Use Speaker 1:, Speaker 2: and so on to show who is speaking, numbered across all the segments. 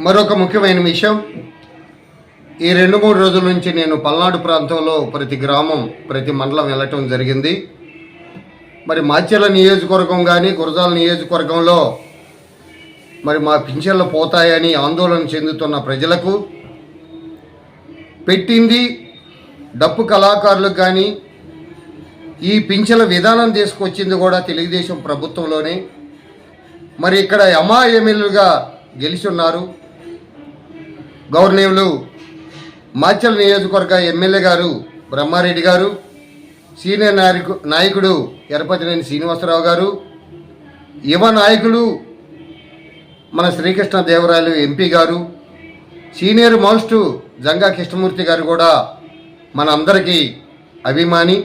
Speaker 1: మరొక ముఖ్యమైన విషయం, ఈ 2-3 రోజుల నుంచి నేను పల్నాడు ప్రాంతంలో ప్రతి గ్రామం ప్రతి మండలం వెళ్ళటం జరిగింది. మరి మాచెర్ల నియోజకవర్గం కానీ గురజాల నియోజకవర్గంలో మరి మా పింఛన్లు పోతాయని ఆందోళన చెందుతున్న ప్రజలకు పెట్టింది డప్పు కళాకారులకు కానీ ఈ పింఛన్ల విధానం తీసుకొచ్చింది కూడా తెలుగుదేశం ప్రభుత్వంలోనే. మరి ఇక్కడ ఎమ్మెల్యేలుగా గెలిచి ఉన్నారు. గవర్నర్లు మాచెర్ల నియోజకవర్గ ఎమ్మెల్యే గారు బ్రహ్మారెడ్డి గారు, సీనియర్ నాయకుడు ఎరపతినేని శ్రీనివాసరావు గారు, యువ నాయకులు మన శ్రీకృష్ణదేవరాయలు ఎంపీ గారు, సీనియర్ మోస్ట్ జంగా కృష్ణమూర్తి గారు కూడా మన అందరికీ అభిమాని.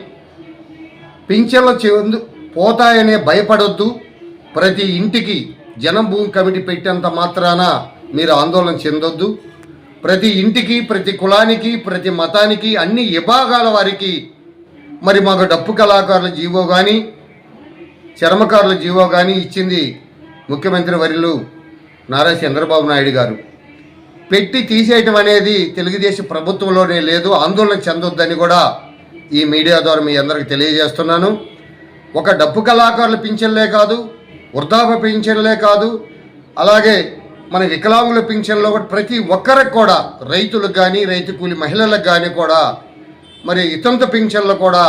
Speaker 1: పింఛన్లు పోతాయనే భయపడొద్దు. ప్రతి ఇంటికి జనం భూమి కమిటీ పెట్టేంత మాత్రాన మీరు ఆందోళన చెందొద్దు. ప్రతి ఇంటికి, ప్రతి కులానికి, ప్రతి మతానికి, అన్ని విభాగాల వారికి మరి మాకు డప్పు కళాకారుల జీవో కానీ చర్మకారుల జీవో కానీ ఇచ్చింది ముఖ్యమంత్రి వర్యులు నారా చంద్రబాబు నాయుడు గారు. పెట్టి తీసేయటం అనేది తెలుగుదేశం ప్రభుత్వంలోనే లేదు. ఆందోళన చెందొద్దని కూడా ఈ మీడియా ద్వారా మీ అందరికి తెలియజేస్తున్నాను. ఒక డప్పు కళాకారుల పింఛన్లే కాదు, వృద్ధాప్య పింఛన్లే కాదు, అలాగే మన వికలాంగుల పింఛన్లో కూడా ప్రతి ఒక్కరికి కూడా, రైతులకు కానీ రైతు కూలి మహిళలకు కానీ కూడా మరి ఇతంత పింఛన్లు కూడా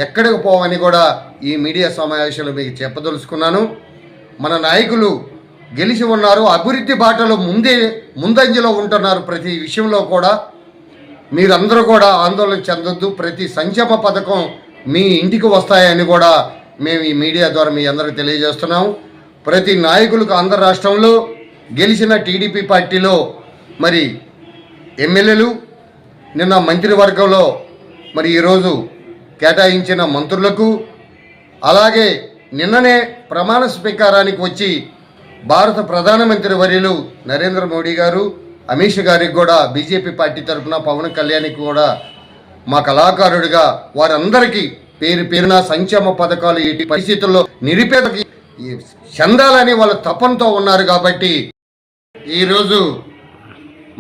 Speaker 1: ఎక్కడికి పోవని కూడా ఈ మీడియా సమావేశంలో మీకు చెప్పదలుచుకున్నాను. మన నాయకులు గెలిచి ఉన్నారు, అభివృద్ధి బాటలో ముందంజలో ఉంటున్నారు. ప్రతి విషయంలో కూడా మీరందరూ కూడా ఆందోళన చెందొద్దు. ప్రతి సంక్షేమ పథకం మీ ఇంటికి వస్తాయని కూడా మేము ఈ మీడియా ద్వారా మీ అందరికి తెలియజేస్తున్నాము. ప్రతి నాయకులకు ఆంధ్ర రాష్ట్రంలో గెలిచిన టీడీపీ పార్టీలో మరి ఎమ్మెల్యేలు, నిన్న మంత్రివర్గంలో మరి ఈరోజు కేటాయించిన మంత్రులకు, అలాగే నిన్ననే ప్రమాణ స్వీకారానికి వచ్చి భారత ప్రధానమంత్రి వర్యులు నరేంద్ర మోడీ గారు, అమిత్ షా గారికి కూడా బీజేపీ పార్టీ తరఫున పవన్ కళ్యాణ్కి కూడా మా కళాకారుడిగా వారందరికీ పేరున సంక్షేమ పథకాలు ఎట్టి పరిస్థితుల్లో నిరుపేదకి చెందాలని వాళ్ళ తపనతో ఉన్నారు. కాబట్టి ఈరోజు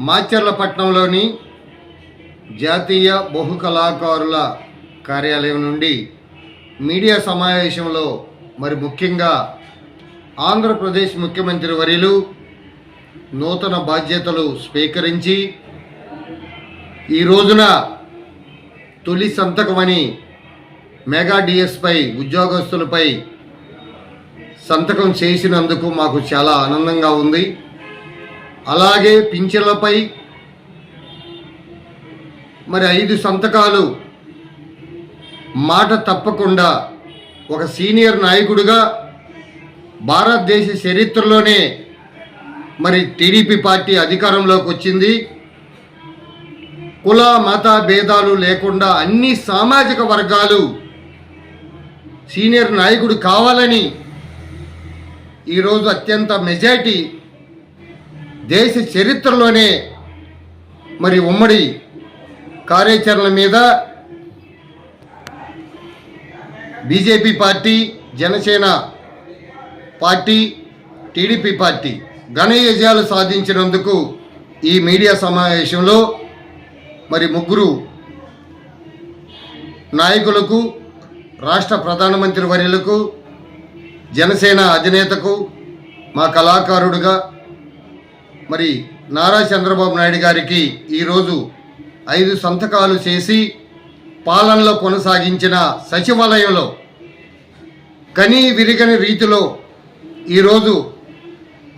Speaker 1: మాచెర్ల పట్టణంలోని జాతీయ బహు కళాకారుల కార్యాలయం నుండి మీడియా సమావేశంలో మరి ముఖ్యంగా ఆంధ్రప్రదేశ్ ముఖ్యమంత్రి వర్యులు నూతన బాధ్యతలు స్వీకరించి ఈ రోజున తొలి సంతకమని మెగా డిఎస్పై ఉద్యోగస్తులపై సంతకం చేసినందుకు మాకు చాలా ఆనందంగా ఉంది. అలాగే పింఛన్లపై మరి 5 సంతకాలు మాట తప్పకుండా ఒక సీనియర్ నాయకుడిగా భారతదేశ చరిత్రలోనే మరి టీడీపీ పార్టీ అధికారంలోకి వచ్చింది. కుల మత భేదాలు లేకుండా అన్ని సామాజిక వర్గాలు సీనియర్ నాయకుడు కావాలని ఈరోజు అత్యంత మెజారిటీ దేశ చరిత్రలోనే మరి ఉమ్మడి కార్యాచరణ మీద BJP party, Janasena party, TDP party ఘన విజయాలు సాధించినందుకు ఈ మీడియా సమావేశంలో మరి 3 నాయకులకు, రాష్ట్ర ప్రధానమంత్రి వర్యులకు, జనసేన అధినేతకు, మా కళాకారుడిగా మరి నారా చంద్రబాబు నాయుడు గారికి ఈరోజు 5 సంతకాలు చేసి పాలనలో కొనసాగించిన సచివాలయంలో కనీ విరిగని రీతిలో ఈరోజు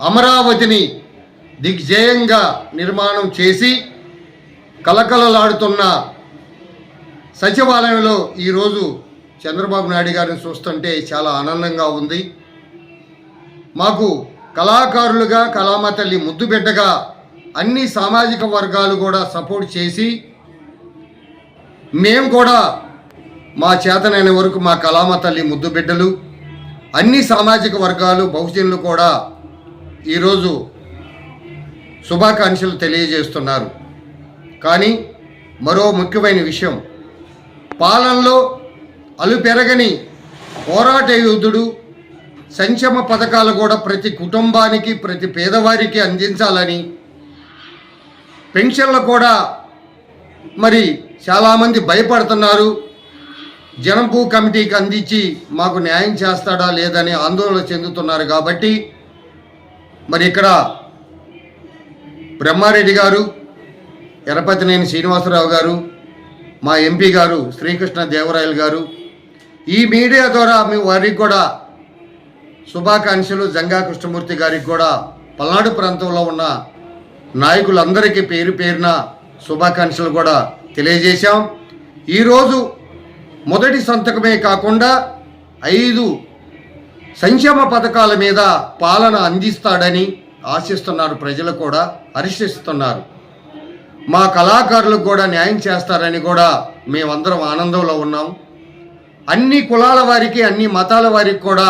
Speaker 1: అమరావతిని దిగ్జయంగా నిర్మాణం చేసి కలకలలాడుతున్న సచివాలయంలో ఈరోజు చంద్రబాబు నాయుడు గారిని చూస్తుంటే చాలా ఆనందంగా ఉంది. మాకు కళాకారులుగా, కళామ తల్లి ముద్దు బిడ్డగా అన్ని సామాజిక వర్గాలు కూడా సపోర్ట్ చేసి మేము కూడా మా చేతనైన వరకు మా కళామ తల్లి ముద్దు బిడ్డలు, అన్ని సామాజిక వర్గాలు, బహుజనులు కూడా ఈరోజు శుభాకాంక్షలు తెలియజేస్తున్నారు. కానీ మరో ముఖ్యమైన విషయం, పాలనలో అలుపెరగని పోరాట యోధుడు, సంక్షేమ పథకాలు కూడా ప్రతి కుటుంబానికి, ప్రతి పేదవారికి అందించాలని పెన్షన్లు కూడా మరి చాలామంది భయపడుతున్నారు. జనంభూ కమిటీకి అందించి మాకు న్యాయం చేస్తాడా లేదని ఆందోళన చెందుతున్నారు. కాబట్టి మరి ఇక్కడ బ్రహ్మారెడ్డి గారు, ఎరపతినేని శ్రీనివాసరావు గారు, మా ఎంపీ గారు శ్రీకృష్ణ దేవరాయలు గారు, ఈ మీడియా ద్వారా మీ వారికి కూడా శుభాకాంక్షలు. జంగా కృష్ణమూర్తి గారికి కూడా పల్నాడు ప్రాంతంలో ఉన్న నాయకులందరికీ పేరు పేరున శుభాకాంక్షలు కూడా తెలియజేశాం. ఈరోజు మొదటి సంతకమే కాకుండా 5 సంక్షేమ పథకాల మీద పాలన అందిస్తాడని ఆశిస్తున్నారు. ప్రజలు కూడా హర్షిస్తున్నారు. మా కళాకారులకు కూడా న్యాయం చేస్తారని కూడా మేమందరం ఆనందంలో ఉన్నాం. అన్ని కులాల వారికి, అన్ని మతాల వారికి కూడా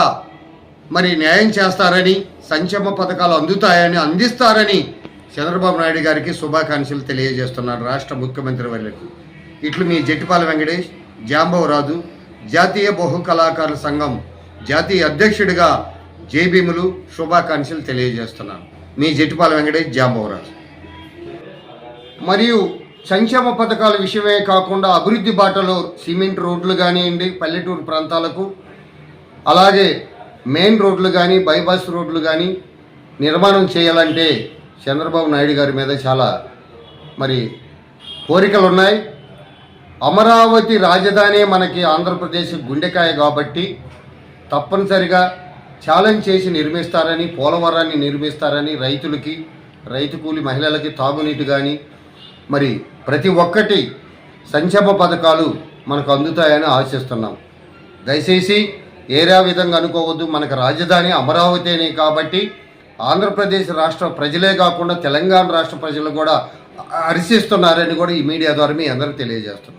Speaker 1: మరి న్యాయం చేస్తారని, సంక్షేమ పథకాలు అందిస్తారని చంద్రబాబు నాయుడు గారికి శుభాకాంక్షలు తెలియజేస్తున్నారు రాష్ట్ర ముఖ్యమంత్రి వర్యులకు. ఇట్లు మీ జట్టిపాల వెంకటేష్, జాంబవరాజు, జాతీయ బహు కళాకారుల సంఘం జాతీయ అధ్యక్షుడిగా జేబీములు శుభాకాంక్షలు తెలియజేస్తున్నాను. మీ జట్టిపాల వెంకటేష్, జాంబవరాజు. మరియు సంక్షేమ పథకాల విషయమే కాకుండా అభివృద్ధి బాటలో సిమెంట్ రోడ్లు కానివ్వండి, పల్లెటూరు ప్రాంతాలకు, అలాగే మెయిన్ రోడ్లు కానీ, బైపాస్ రోడ్లు కానీ నిర్మాణం చేయాలంటే చంద్రబాబు నాయుడు గారి మీద చాలా మరి కోరికలు ఉన్నాయి. అమరావతి రాజధాని మనకి ఆంధ్రప్రదేశ్ గుండెకాయ కాబట్టి తప్పనిసరిగా ఛాలెంజ్ చేసి నిర్మిస్తారని, పోలవరాన్ని నిర్మిస్తారని, రైతులకి, రైతు కూలి మహిళలకి తాగునీటి కానీ మరి ప్రతి ఒక్కటి సంక్షేమ పథకాలు మనకు అందుతాయని ఆశిస్తున్నాం. దయచేసి ఏరియా విధంగా అనుకోవద్దు. మనకు రాజధాని అమరావతినే కాబట్టి ఆంధ్రప్రదేశ్ రాష్ట్ర ప్రజలే కాకుండా తెలంగాణ రాష్ట్ర ప్రజలు కూడా హర్షిస్తున్నారని కూడా ఈ మీడియా ద్వారా మీ అందరికీ తెలియజేస్తున్నాం.